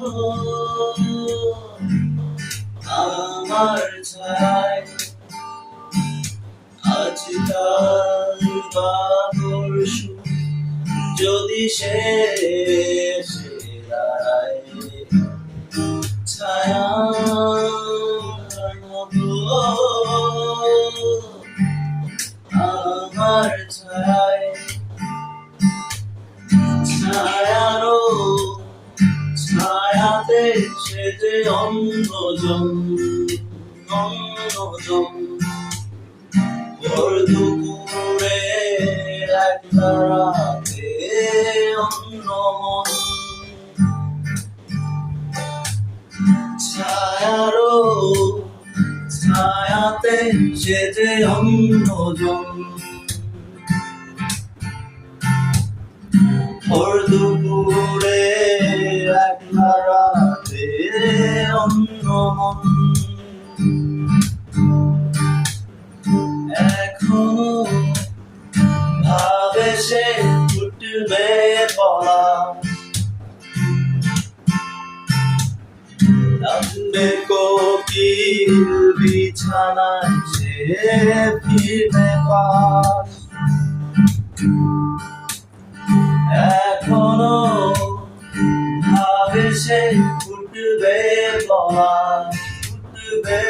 ও আমার ছায় আজকাল বা পরশু যদি সে এসে দাঁড়ায় ছায়া আমার ছায় ছায়ারও ছায়াতে সে যে অন্যজন ভোর দুপুরে একলা রাতে অন্য মন ছায়ারও ছায়াতে সে যে অন্যজন ভোর দুপুরে একলা রাতে অন্য মন এখনো ভাবে সে উঠবে পড়া রাখবে কোকিল বিছানায় সে ফিরবে পাশ এখনো ভাবে সে উঠবে পড়া উঠবে